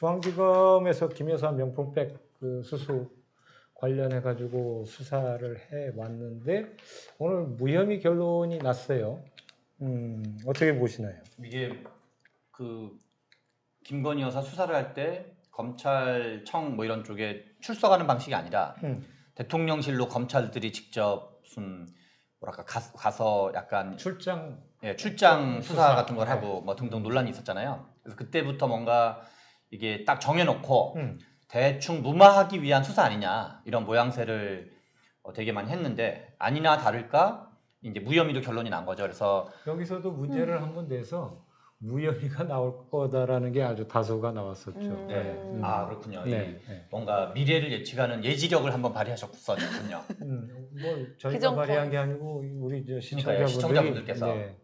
중앙지검에서 김 여사 명품백 그 수수 관련해 가지고 수사를 해 왔는데 오늘 무혐의 결론이 났어요. 어떻게 보시나요? 이게 그 김건희 여사 수사를 할 때 검찰청 뭐 이런 쪽에 출석하는 방식이 아니라 대통령실로 검찰들이 직접 무슨 뭐랄까 가서 약간 출장 수사 같은 걸 하고 뭐 등등 논란이 있었잖아요. 그래서 그때부터 뭔가 이게 딱 정해놓고 대충 무마하기 위한 수사 아니냐 이런 모양새를 되게 많이 했는데 아니나 다를까 이제 무혐의로 결론이 난 거죠. 그래서 여기서도 문제를 한번 내서 무혐의가 나올 거다라는 게 아주 다소가 나왔었죠. 네. 아 그렇군요. 네. 뭔가 미래를 예측하는 예지력을 한번 발휘하셨군요. 뭐 저희가 기정권. 발휘한 게 아니고 우리 저 그러니까요, 시청자분들께서. 네.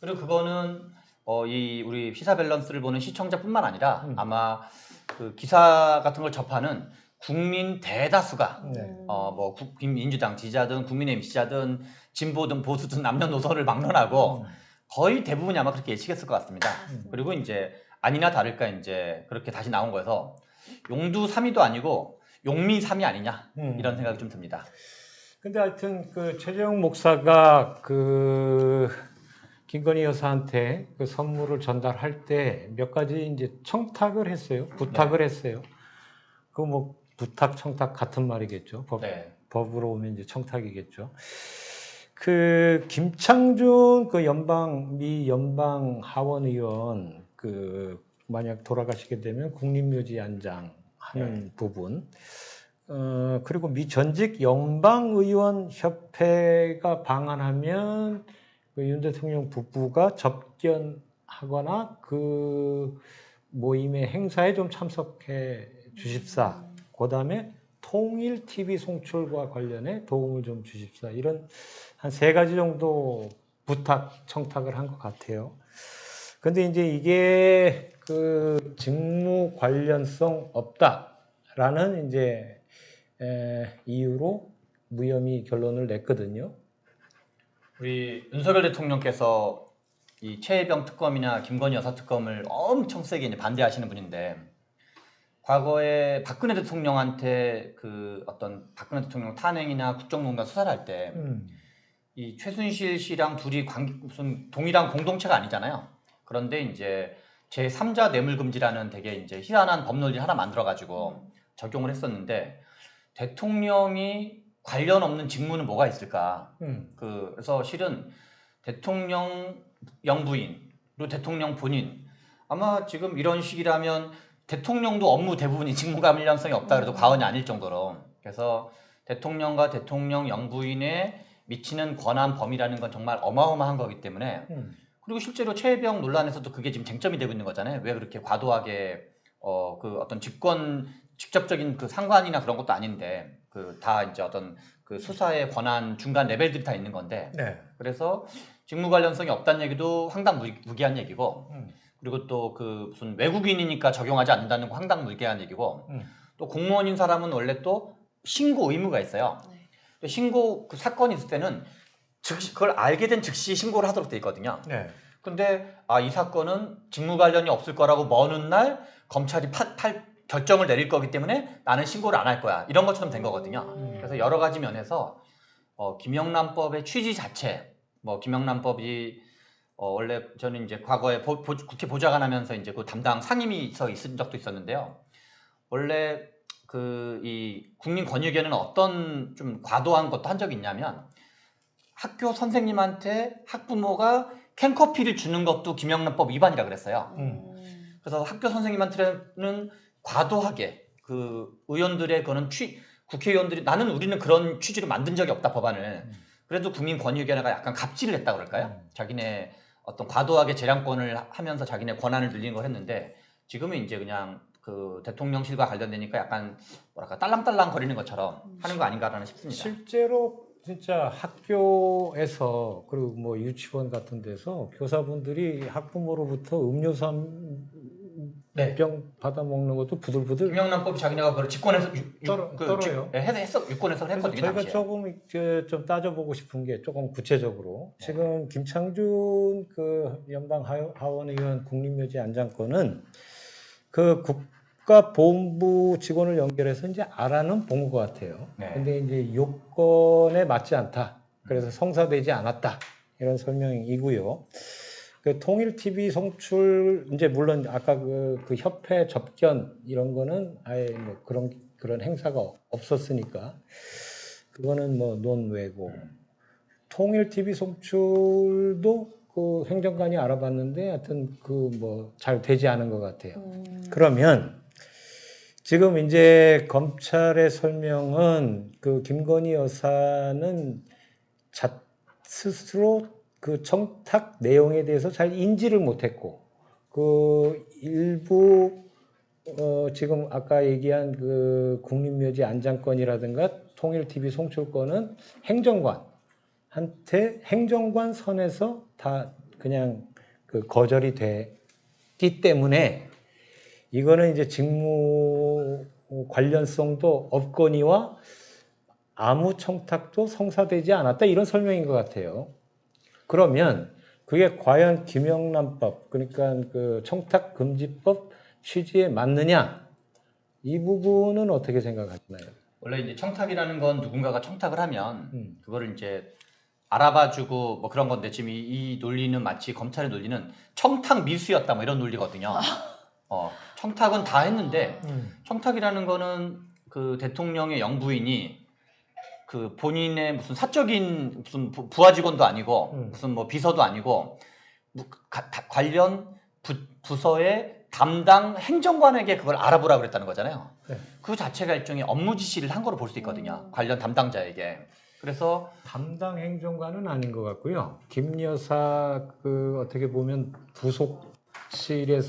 그리고 그거는 이 우리 시사 밸런스를 보는 시청자뿐만 아니라 아마 그 기사 같은 걸 접하는 국민 대다수가 뭐 민주당 지지자든 국민의힘 지지자든 진보든 보수든 남녀노소를 막론하고 거의 대부분이 아마 그렇게 예측했을 것 같습니다. 그리고 이제 아니나 다를까 이제 그렇게 다시 나온 거여서 용두3위도 아니고 용미3위 아니냐 이런 생각이 좀 듭니다. 근데 하여튼 그 최재형 목사가 그 김건희 여사한테 그 선물을 전달할 때 몇 가지 이제 청탁을 했어요. 부탁을 했어요. 그 뭐 부탁, 청탁 같은 말이겠죠. 법으로 오면 이제 청탁이겠죠. 그 김창준 그 미 연방 하원 의원 그 만약 돌아가시게 되면 국립묘지 안장하는 부분. 그리고 미 전직 연방의원 협회가 방한하면 그 윤 대통령 부부가 접견하거나 그 모임의 행사에 좀 참석해 주십사. 그다음에 통일 TV 송출과 관련해 도움을 좀 주십사. 이런 한 3가지 정도 부탁, 청탁을 한 것 같아요. 근데 이제 이게 그 직무 관련성 없다라는 이제 이유로 무혐의 결론을 냈거든요. 우리 윤석열 대통령께서 이 최혜병 특검이나 김건희 여사 특검을 엄청 세게 이제 반대하시는 분인데 과거에 박근혜 대통령한테 그 어떤 박근혜 대통령 탄핵이나 국정농단 수사를 할 때 이 최순실 씨랑 둘이 무슨 동일한 공동체가 아니잖아요. 그런데 이제 제3자 뇌물금지라는 되게 이제 희한한 법률이 하나 만들어가지고 적용을 했었는데 대통령이 관련 없는 직무는 뭐가 있을까? 그래서 실은 대통령 영부인 그리고 대통령 본인 아마 지금 이런 식이라면 대통령도 업무 대부분이 직무 관련성이 없다 그래도 과언이 아닐 정도로 그래서 대통령과 대통령 영부인에 미치는 권한 범위라는 건 정말 어마어마한 거기 때문에 그리고 실제로 최혜병 논란에서도 그게 지금 쟁점이 되고 있는 거잖아요. 왜 그렇게 과도하게 그 어떤 직접적인 그 상관이나 그런 것도 아닌데 그 다 이제 어떤 그 수사의 권한 중간 레벨들이 다 있는 건데 그래서 직무 관련성이 없다는 얘기도 황당무계한 얘기고 그리고 또 그 무슨 외국인이니까 적용하지 않는다는 거 황당무계한 얘기고 또 공무원인 사람은 원래 또 신고 의무가 있어요. 신고 그 사건이 있을 때는 즉시 그걸 알게 된 즉시 신고를 하도록 돼 있거든요. 근데 이 사건은 직무 관련이 없을 거라고 먼 훗날 검찰이 결정을 내릴 거기 때문에 나는 신고를 안 할 거야. 이런 것처럼 된 거거든요. 그래서 여러 가지 면에서 김영란법의 취지 자체, 뭐 김영란법이 원래 저는 이제 과거에 국회 보좌관 하면서 이제 그 담당 상임위서 있은 적도 있었는데요. 원래 이 국민권익위원회는 어떤 좀 과도한 것도 한 적이 있냐면 학교 선생님한테 학부모가 캔커피를 주는 것도 김영란법 위반이라 그랬어요. 그래서 학교 선생님한테는 과도하게 그 의원들의 그거는 국회의원들이 우리는 그런 취지로 만든 적이 없다 법안을. 그래도 국민권익위원회가 약간 갑질을 했다 그럴까요? 자기네 어떤 과도하게 재량권을 하면서 자기네 권한을 늘리는 걸 했는데 지금은 이제 그냥 그 대통령실과 관련되니까 약간 뭐랄까 딸랑딸랑 거리는 것처럼 하는 거 아닌가라는 싶습니다. 실제로 진짜 학교에서 그리고 뭐 유치원 같은 데서 교사분들이 학부모로부터 음료수 한 병 받아 먹는 것도 부들부들. 김영란법이 자기네가 그걸 직권해서 떨어요. 유권해서 했거든요. 저희가 조금 좀 따져보고 싶은 게 조금 구체적으로 지금 김창준 그 연방 하원 의원 국립묘지 안장권은 그 국가보훈부 직원을 연결해서 이제 알아는 본 것 같아요. 네. 근데 이제 요건에 맞지 않다. 그래서 성사되지 않았다. 이런 설명이고요. 그 통일 TV 송출 이제 물론 아까 그 협회 접견 이런 거는 아예 뭐 그런 행사가 없었으니까 그거는 뭐 논외고 통일 TV 송출도 그 행정관이 알아봤는데 하여튼 그 뭐 잘 되지 않은 것 같아요. 그러면 지금 이제 검찰의 설명은 그 김건희 여사는 스스로 그 청탁 내용에 대해서 잘 인지를 못했고 그 일부 지금 아까 얘기한 그 국립묘지 안장권이라든가 통일 TV 송출권은 행정관 선에서 다 그냥 그 거절이 됐기 때문에 이거는 이제 직무 관련성도 없거니와 아무 청탁도 성사되지 않았다 이런 설명인 것 같아요. 그러면 그게 과연 김영란법 그러니까 그 청탁금지법 취지에 맞느냐 이 부분은 어떻게 생각하시나요? 원래 이제 청탁이라는 건 누군가가 청탁을 하면 그거를 이제 알아봐주고 뭐 그런 건데 지금 이 논리는 마치 검찰의 논리는 청탁 미수였다 뭐 이런 논리거든요. 청탁은 다 했는데 청탁이라는 거는 그 대통령의 영부인이 그 본인의 무슨 사적인 무슨 부하 직원도 아니고 무슨 뭐 비서도 아니고 관련 부서의 담당 행정관에게 그걸 알아보라고 그랬다는 거잖아요. 네. 그 자체가 일종의 업무 지시를 한 거로 볼 수 있거든요. 관련 담당자에게. 그래서 담당 행정관은 아닌 것 같고요. 김 여사 그 어떻게 보면 부속실의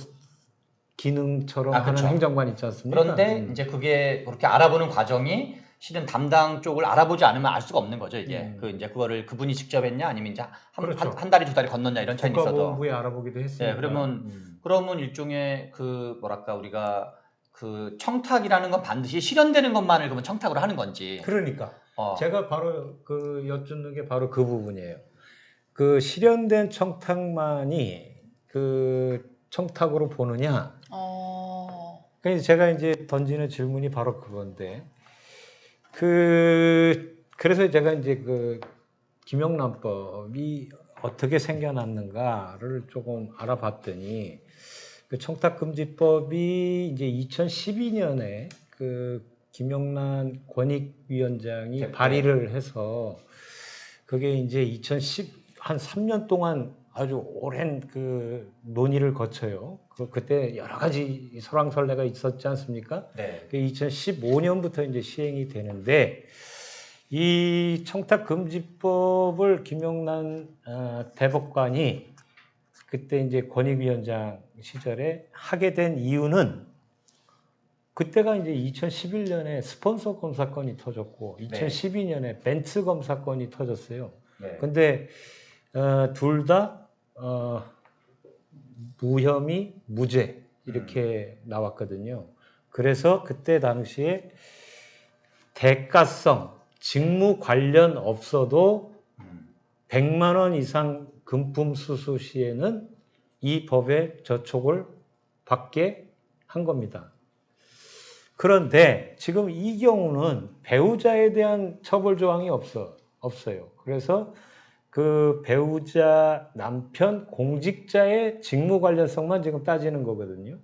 기능처럼 하는 그쵸. 행정관 있지 않습니까? 그런데 이제 그게 그렇게 알아보는 과정이 실은 담당 쪽을 알아보지 않으면 알 수가 없는 거죠, 이게. 그 이제 그거를 그분이 직접 했냐 아니면 이제 그렇죠. 한 달이 두 달이 건넜냐 이런 차이는 있어도. 국가보훈부에 알아보기도 했으니까. 네, 그러면 일종의 그 뭐랄까 우리가 그 청탁이라는 건 반드시 실현되는 것만을 그러면 청탁으로 하는 건지. 그러니까 제가 바로 그 여쭙는 게 바로 그 부분이에요. 그 실현된 청탁만이 그 청탁으로 보느냐? 그래서 제가 이제 던지는 질문이 바로 그건데 그래서 제가 이제 그 김영란법이 어떻게 생겨났는가를 조금 알아봤더니 그 청탁금지법이 이제 2012년에 그 김영란 권익위원장이 발의를 해서 그게 이제 2010한 3년 동안 아주 오랜 그 논의를 거쳐요. 그때 여러 가지 설왕설래가 있었지 않습니까? 네. 2015년부터 이제 시행이 되는데 이 청탁금지법을 김영란 대법관이 그때 이제 권익위원장 시절에 하게 된 이유는 그때가 이제 2011년에 스폰서 검사건이 터졌고 2012년에 벤츠 검사건이 터졌어요. 네. 근데 둘 다 무혐의, 무죄 이렇게 나왔거든요. 그래서 그때 당시에 대가성, 직무 관련 없어도 100만 원 이상 금품 수수 시에는 이 법의 저촉을 받게 한 겁니다. 그런데 지금 이 경우는 배우자에 대한 처벌 조항이 없어요. 그래서 그 배우자, 남편, 공직자의 직무 관련성만 지금 따지는 거거든요.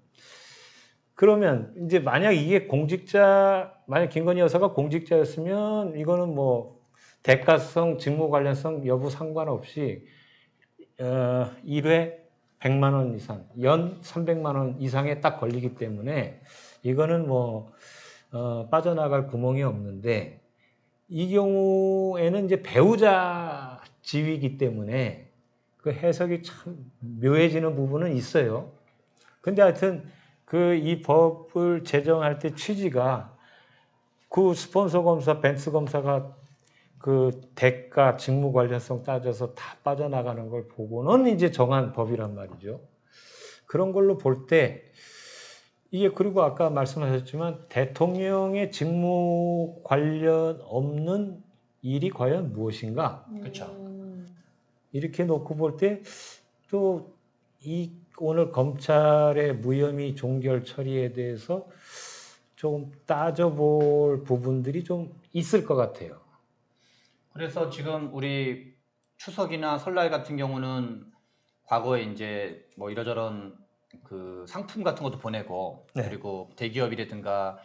그러면 이제 만약 이게 만약 김건희 여사가 공직자였으면 이거는 뭐 대가성, 직무 관련성 여부 상관없이 1회 100만 원 이상, 연 300만 원 이상에 딱 걸리기 때문에 이거는 뭐 빠져나갈 구멍이 없는데 이 경우에는 이제 배우자 지위이기 때문에 그 해석이 참 묘해지는 부분은 있어요. 근데 하여튼 이 법을 제정할 때 취지가 그 스폰서 검사, 벤츠 검사가 그 대가, 직무 관련성 따져서 다 빠져나가는 걸 보고는 이제 정한 법이란 말이죠. 그런 걸로 볼 때 이게 그리고 아까 말씀하셨지만 대통령의 직무 관련 없는 일이 과연 무엇인가? 그렇죠. 이렇게 놓고 볼 때 또 이 오늘 검찰의 무혐의 종결 처리에 대해서 좀 따져볼 부분들이 좀 있을 것 같아요. 그래서 지금 우리 추석이나 설날 같은 경우는 과거에 이제 뭐 이러저런 그 상품 같은 것도 보내고 네. 그리고 대기업이라든가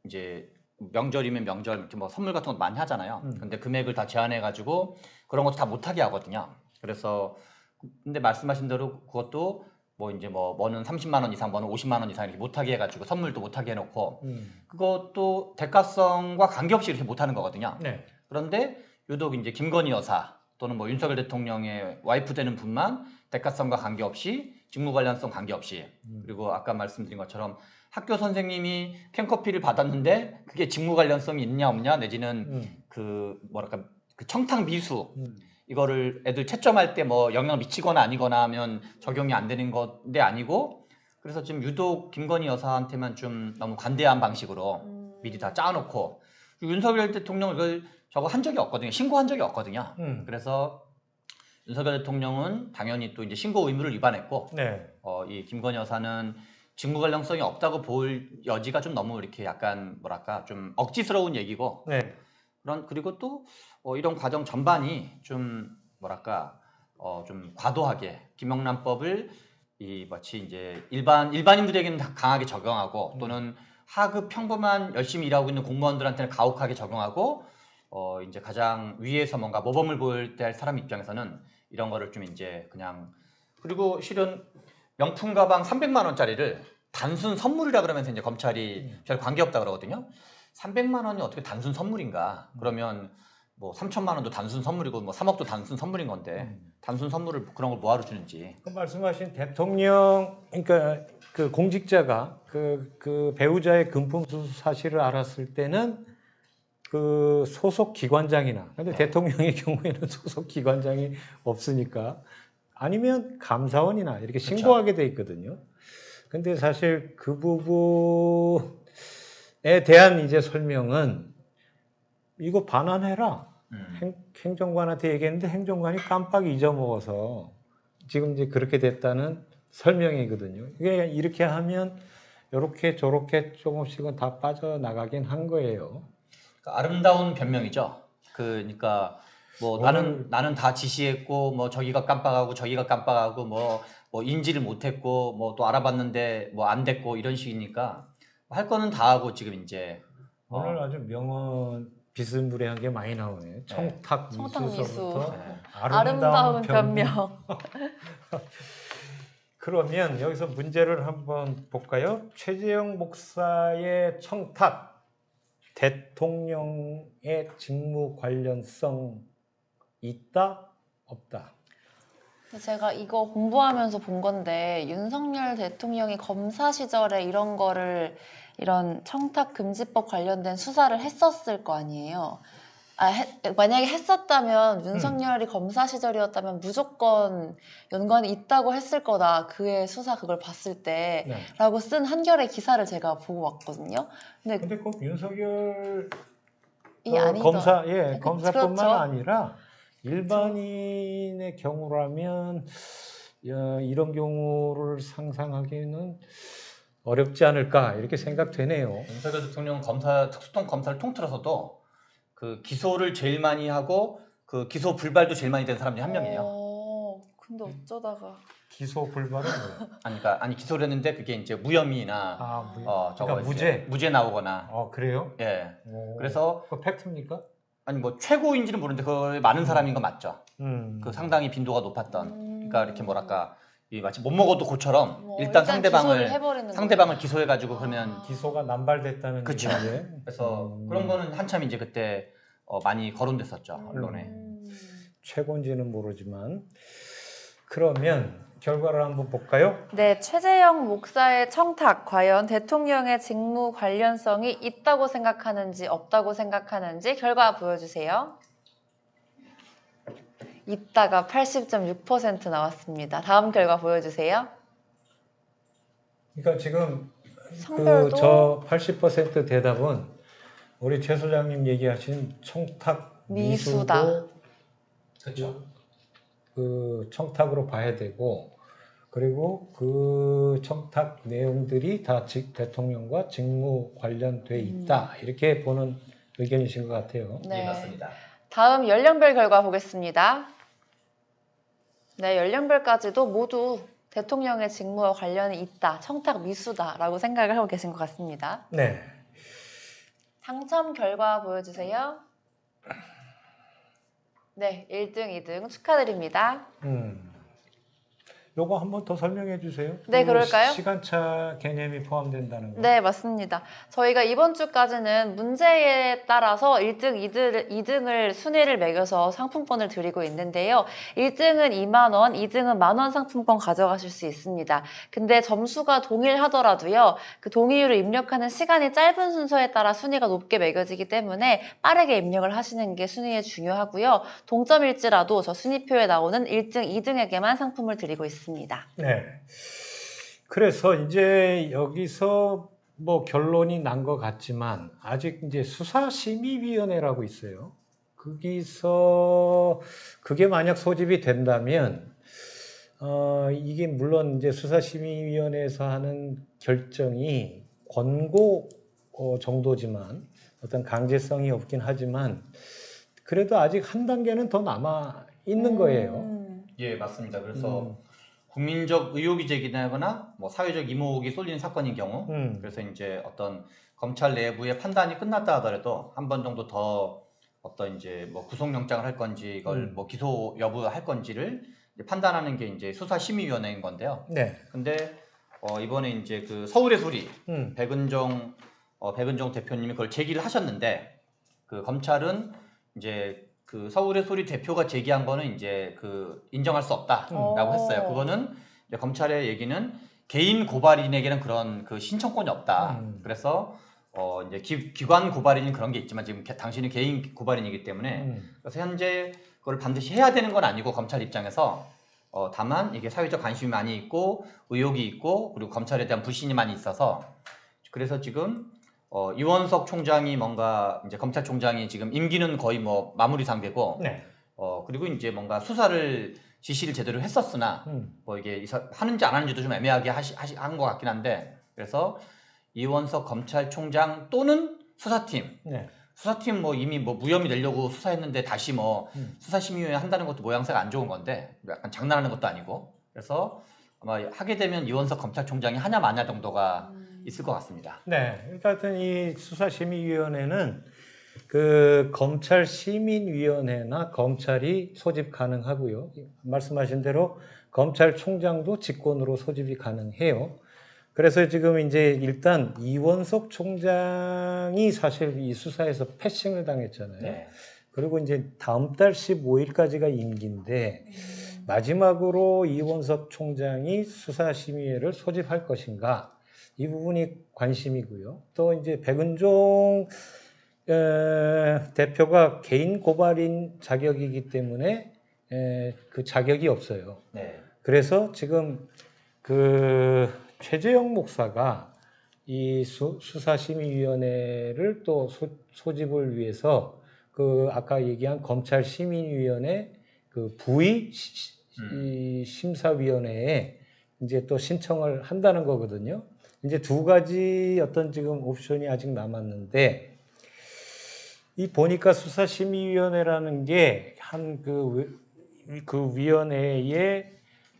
이제 명절이면 명절 이렇게 뭐 선물 같은 것도 많이 하잖아요. 근데 금액을 다 제한해 가지고 그런 것도 다 못하게 하거든요. 그래서 근데 말씀하신 대로 그것도 뭐 이제 뭐는 30만 원 이상, 뭐는 50만 원 이상 이렇게 못하게 해가지고 선물도 못하게 해놓고 그것도 대가성과 관계없이 이렇게 못하는 거거든요. 네. 그런데 유독 이제 김건희 여사 또는 뭐 윤석열 대통령의 와이프 되는 분만 대가성과 관계없이 직무 관련성 관계없이 그리고 아까 말씀드린 것처럼 학교 선생님이 캔커피를 받았는데 그게 직무 관련성이 있냐 없냐 내지는 그 뭐랄까 그 청탁 미수 이거를 애들 채점할 때 뭐 영향을 미치거나 아니거나 하면 적용이 안 되는 건데 아니고 그래서 지금 유독 김건희 여사한테만 좀 너무 관대한 방식으로 미리 다 짜놓고 윤석열 대통령은 이걸 저거 한 적이 없거든요. 신고한 적이 없거든요. 그래서 윤석열 대통령은 당연히 또 이제 신고 의무를 위반했고 네. 이 김건희 여사는 직무 관련성이 없다고 볼 여지가 좀 너무 이렇게 약간 뭐랄까 좀 억지스러운 얘기고 네. 그리고 또 이런 과정 전반이 좀 뭐랄까 좀 과도하게 김영란법을 이 마치 이제 일반인들에게는 다 강하게 적용하고 또는 하급 평범한 열심히 일하고 있는 공무원들한테는 가혹하게 적용하고 이제 가장 위에서 뭔가 모범을 보일 때 할 사람 입장에서는 이런 거를 좀 이제 그냥 그리고 실은 명품 가방 300만 원짜리를 단순 선물이라 그러면서 이제 검찰이 별 관계없다 그러거든요. 300만 원이 어떻게 단순 선물인가? 그러면 뭐 3천만 원도 단순 선물이고 뭐 3억도 단순 선물인 건데 단순 선물을 그런 걸 뭐하러 주는지. 그 말씀하신 대통령, 그러니까 그 공직자가 그 배우자의 금품수수 사실을 알았을 때는 그 소속 기관장이나, 근데 대통령의 경우에는 소속 기관장이 없으니까 아니면 감사원이나 이렇게 신고하게 돼 있거든요. 근데 사실 그 부분에 대한 이제 설명은 이거 반환해라. 행정관한테 얘기했는데 행정관이 깜빡 잊어먹어서 지금 이제 그렇게 됐다는 설명이거든요. 이게 이렇게 하면 이렇게 저렇게 조금씩은 다 빠져나가긴 한 거예요. 그러니까 아름다운 변명이죠. 그러니까 뭐 나는 다 지시했고 뭐 저기가 깜빡하고 저기가 깜빡하고 뭐 인지를 못했고 뭐 또 알아봤는데 뭐 안 됐고 이런 식이니까 할 거는 다 하고 지금 이제 오늘 아주 명언 비스무리한 게 많이 나오네요. 청탁 미수서부터 아름다운 변명. 그러면 여기서 문제를 한번 볼까요? 최재형 목사의 청탁, 대통령의 직무 관련성 있다? 없다? 제가 이거 공부하면서 본 건데 윤석열 대통령이 검사 시절에 이런 청탁금지법 관련된 수사를 했었을 거 아니에요. 만약에 했었다면 윤석열이 검사 시절이었다면 무조건 연관이 있다고 했을 거다. 그의 수사 그걸 봤을 때 네. 라고 쓴 한겨레 기사를 제가 보고 왔거든요. 근데 꼭 윤석열 아니더 검사뿐만 그렇죠. 아니라 일반인의 경우라면 이런 경우를 상상하기는 어렵지 않을까 이렇게 생각되네요. 윤석열 대통령 특수통 검사를 통틀어서도 그 기소를 제일 많이 하고 그 기소 불발도 제일 많이 된 사람 중에 한 명이에요. 근데 어쩌다가 기소 불발은 뭐예요? 아니 기소를 했는데 그게 이제 무혐의나 그러니까 무죄 나오거나. 그래요? 예. 오, 그래서 그 팩트입니까? 아니 뭐 최고인지는 모르는데 그걸 많은 사람인 건 맞죠. 그 상당히 빈도가 높았던. 그러니까 이렇게 뭐랄까 이 마치 못 먹어도 고처럼 일단 상대방을 기소해가지고 그러면 기소가 남발됐다는 그쵸. 얘기인데. 그래서 그런 거는 한참 이제 그때 많이 거론됐었죠 언론에. 최고인지는 모르지만 그러면 결과를 한번 볼까요? 네, 최재형 목사의 청탁 과연 대통령의 직무 관련성이 있다고 생각하는지 없다고 생각하는지 결과 보여주세요. 있다가 80.6% 나왔습니다. 다음 결과 보여주세요. 그러니까 지금 성별도 저 80% 대답은 우리 최 소장님 얘기하신 청탁 미수다. 미수도 그렇죠. 그 청탁으로 봐야 되고 그리고 그 청탁 내용들이 다 대통령과 직무 관련돼 있다. 이렇게 보는 의견이신 것 같아요. 네. 예, 맞습니다. 다음 연령별 결과 보겠습니다. 네, 연령별까지도 모두 대통령의 직무와 관련이 있다, 청탁 미수다라고 생각을 하고 계신 것 같습니다. 네. 당첨 결과 보여주세요. 네, 1등, 2등 축하드립니다. 요거 한번 더 설명해 주세요. 네, 그 그럴까요? 시간차 개념이 포함된다는 거. 네, 맞습니다. 저희가 이번 주까지는 문제에 따라서 1등, 2등을 순위를 매겨서 상품권을 드리고 있는데요. 1등은 2만 원, 2등은 1만 원 상품권 가져가실 수 있습니다. 근데 점수가 동일하더라도요. 그 동의율을 입력하는 시간이 짧은 순서에 따라 순위가 높게 매겨지기 때문에 빠르게 입력을 하시는 게 순위에 중요하고요. 동점일지라도 저 순위표에 나오는 1등, 2등에게만 상품을 드리고 있습니다. 네. 그래서 이제 여기서 뭐 결론이 난 것 같지만 아직 이제 수사심의위원회라고 있어요. 거기서 그게 만약 소집이 된다면 이게 물론 이제 수사심의위원회에서 하는 결정이 권고 정도지만 어떤 강제성이 없긴 하지만 그래도 아직 한 단계는 더 남아 있는 거예요. 예, 맞습니다. 그래서 국민적 의혹이 제기되거나 뭐 사회적 이목이 쏠리는 사건인 경우, 그래서 이제 어떤 검찰 내부의 판단이 끝났다 하더라도 한 번 정도 더 어떤 이제 뭐 구속영장을 할 건지 이걸 뭐 기소 여부 할 건지를 이제 판단하는 게 이제 수사심의위원회인 건데요. 네. 근데 이번에 이제 그 서울의 소리 백은종 대표님이 그걸 제기를 하셨는데 그 검찰은 이제 그 서울의 소리 대표가 제기한 거는 이제 그 인정할 수 없다라고 했어요. 그거는 이제 검찰의 얘기는 개인 고발인에게는 그런 그 신청권이 없다. 그래서 이제 기관 고발인은 그런 게 있지만 지금 당신은 개인 고발인이기 때문에 그래서 현재 그걸 반드시 해야 되는 건 아니고 검찰 입장에서 다만 이게 사회적 관심이 많이 있고 의혹이 있고 그리고 검찰에 대한 불신이 많이 있어서 그래서 지금 이원석 총장이 뭔가 이제 검찰총장이 지금 임기는 거의 뭐 마무리 단계고 네. 그리고 이제 뭔가 수사를 지시를 제대로 했었으나 뭐 이게 하는지 안 하는지도 좀 애매하게 한 것 같긴 한데 그래서 이원석 검찰총장 또는 수사팀 네. 수사팀 뭐 이미 뭐 무혐의 내려고 수사했는데 다시 뭐 수사심의위원회 한다는 것도 모양새가 안 좋은 건데 약간 장난하는 것도 아니고 그래서 아마 하게 되면 이원석 검찰총장이 하냐 마냐 정도가 있을 것 같습니다. 네. 그러니까 하여튼 이 수사심의위원회는 그 검찰시민위원회나 검찰이 소집 가능하고요. 말씀하신 대로 검찰총장도 직권으로 소집이 가능해요. 그래서 지금 이제 일단 이원석 총장이 사실 이 수사에서 패싱을 당했잖아요. 네. 그리고 이제 다음 달 15일까지가 임기인데 마지막으로 이원석 총장이 수사심의회를 소집할 것인가 이 부분이 관심이고요. 또 이제 백은종 대표가 개인 고발인 자격이기 때문에 그 자격이 없어요. 네. 그래서 지금 그 최재형 목사가 이 수사심의위원회를 또 소집을 위해서 그 아까 얘기한 검찰시민위원회 그 부의 심사위원회에 이제 또 신청을 한다는 거거든요. 이제 두 가지 어떤 지금 옵션이 아직 남았는데 이 보니까 수사심의위원회라는 게 한 그 위원회에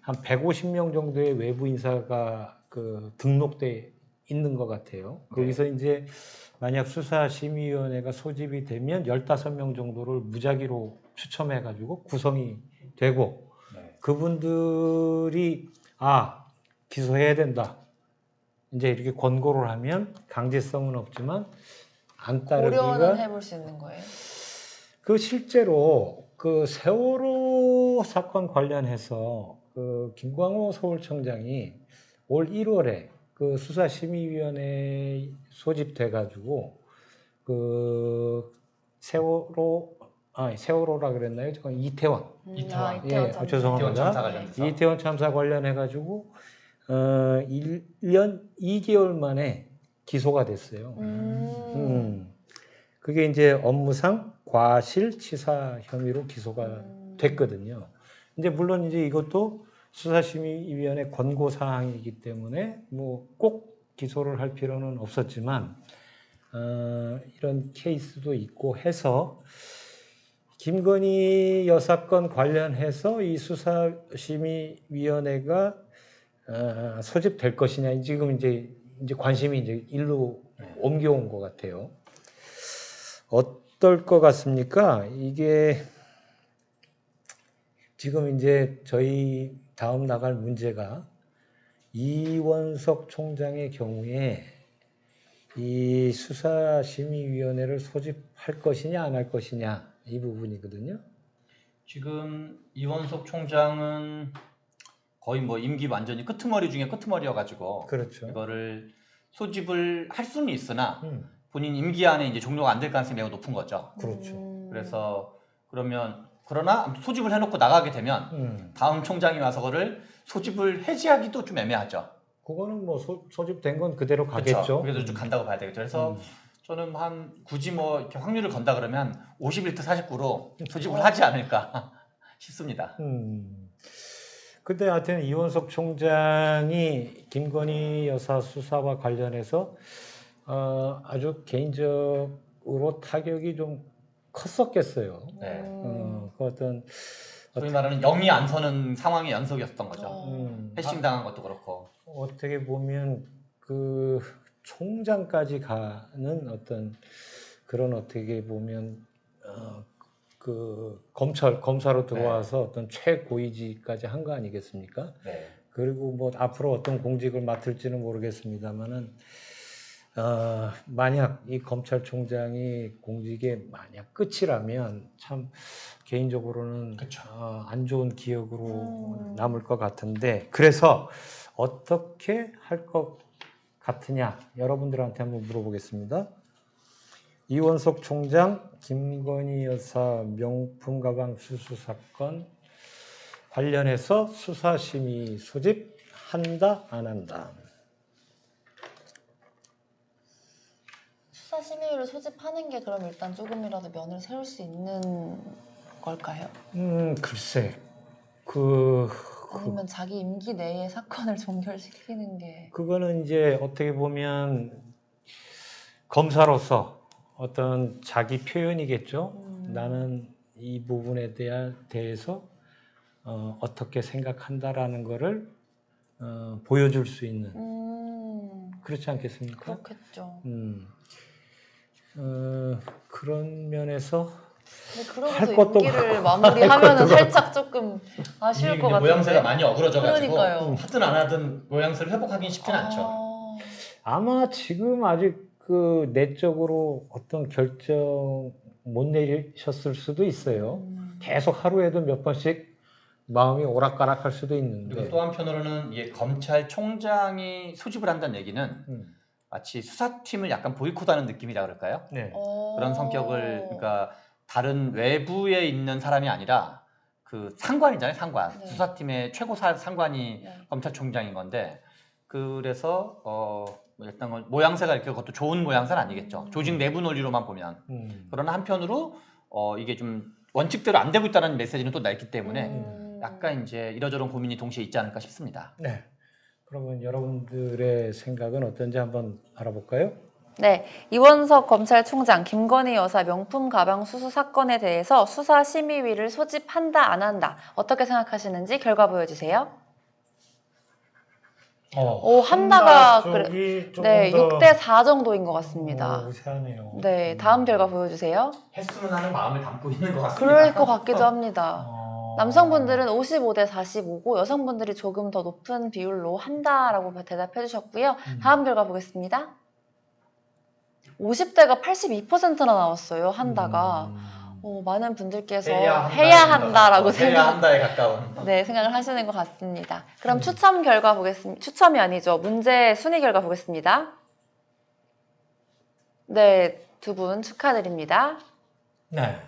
한 150명 정도의 외부 인사가 그 등록돼 있는 것 같아요. 거기서 이제 만약 수사심의위원회가 소집이 되면 15명 정도를 무작위로 추첨해가지고 구성이 되고 그분들이 기소해야 된다. 이제 이렇게 권고를 하면 강제성은 없지만 안 따르기가 고려는 해볼 수 있는 거예요. 그 실제로 그 세월호 사건 관련해서 그 김광호 서울청장이 올 1월에 그 수사심의위원회 소집돼 가지고 그 세월호라 그랬나요? 이태원. 이태원. 이태원 참사. 죄송합니다. 이태원 참사 관련해서. 이태원 참사 관련해 가지고 1년 2개월 만에 기소가 됐어요. 그게 이제 업무상 과실치사 혐의로 기소가 됐거든요. 이제 물론 이제 이것도 수사심의위원회 권고 사항이기 때문에 뭐 꼭 기소를 할 필요는 없었지만 이런 케이스도 있고 해서 김건희 여사 건 관련해서 이 수사심의위원회가 소집될 것이냐 지금 이제 관심이 이제 일로 옮겨온 것 같아요. 어떨 것 같습니까? 이게 지금 이제 저희 다음 나갈 문제가 이원석 총장의 경우에 이 수사심의위원회를 소집할 것이냐 안 할 것이냐 이 부분이거든요. 지금 이원석 총장은 거의 뭐 임기 완전히 끄트머리 중에 끄트머리여가지고 그렇죠. 이거를 소집을 할 수는 있으나 본인 임기 안에 이제 종료가 안 될 가능성이 매우 높은 거죠. 그렇죠. 그래서 그러나 아무튼 소집을 해놓고 나가게 되면 다음 총장이 와서 그거를 소집을 해지하기도 좀 애매하죠. 그거는 뭐 소집된 건 그대로 가겠죠. 그래도 좀 간다고 봐야 되겠죠. 그래서 저는 굳이 뭐 이렇게 확률을 건다 그러면 51대 49로 소집을 하지 않을까 싶습니다. 근데 하여튼 이원석 총장이 김건희 여사 수사와 관련해서 아주 개인적으로 타격이 좀 컸었겠어요. 네. 그 어떤 소위 말하는 영이 안 서는 상황의 연속이었던 거죠. 패싱 당한 것도 그렇고. 어떻게 보면 그 총장까지 가는 어떤 그런 어떻게 보면 그 검사로 들어와서 어떤 최고위직까지 한 거 아니겠습니까? 네. 그리고 뭐 앞으로 어떤 공직을 맡을지는 모르겠습니다만은 만약 이 검찰총장이 공직의 만약 끝이라면 참 개인적으로는 그쵸. 안 좋은 기억으로 남을 것 같은데 그래서 어떻게 할 것 같으냐 여러분들한테 한번 물어보겠습니다. 이원석 총장 김건희 여사 명품 가방 수수 사건 관련해서 수사심의 소집한다 안 한다. 수사심의위를 소집하는 게 그럼 일단 조금이라도 면을 세울 수 있는 걸까요? 글쎄 아니면 자기 임기 내에 사건을 종결시키는 게 그거는 이제 어떻게 보면 검사로서 어떤 자기 표현이겠죠. 나는 이 부분에 대해서 어떻게 생각한다라는 거를 보여줄 수 있는 그렇지 않겠습니까? 그렇겠죠. 그런 면에서 근데 할 그러고서 것도 임기를 마무리하면은 살짝 조금 아쉬울 이미 것 같은데. 모양새가 많이 어그러져가지고 그러니까요. 하든 안 하든 모양새를 회복하기는 쉽진 않죠. 아마 지금 아직 그 내적으로 어떤 결정 못 내리셨을 수도 있어요. 계속 하루에도 몇 번씩 마음이 오락가락할 수도 있는데. 그리고 또 한편으로는 이게 검찰총장이 소집을 한다는 얘기는 마치 수사팀을 약간 보이콧하는 느낌이라 그럴까요? 네. 그런 성격을 그러니까 다른 외부에 있는 사람이 아니라 그 상관이잖아요, 상관. 네. 수사팀의 최고 상관이 네. 검찰총장인 건데 그래서 일단 모양새가 이렇게 그것도 좋은 모양새는 아니겠죠. 조직 내부 논리로만 보면. 그러나 한편으로 이게 좀 원칙대로 안 되고 있다는 메시지는 또 냈기 때문에 약간 이제 이러저런 고민이 동시에 있지 않을까 싶습니다. 네. 그러면 여러분들의 생각은 어떤지 한번 알아볼까요? 네, 이원석 검찰총장 김건희 여사 명품 가방 수수 사건에 대해서 수사심의위를 소집한다 안 한다 어떻게 생각하시는지 결과 보여주세요. 한다가 쪽이 조금 네, 더 6대 4 정도인 것 같습니다. 우세하네요. 네, 다음 결과 보여주세요. 했으면 하는 마음을 담고 있는 것 같습니다. 그럴 것 같기도 합니다. 남성분들은 55대 45고 여성분들이 조금 더 높은 비율로 한다라고 대답해 주셨고요. 다음 결과 보겠습니다. 50대가 82%나 나왔어요. 한다가. 많은 분들께서 해야 한다라고 해야 한다에 가까운. 네, 생각을 하시는 것 같습니다. 그럼 추첨 결과 보겠습니다. 추첨이 아니죠. 문제 순위 결과 보겠습니다. 네, 두 분 축하드립니다. 네.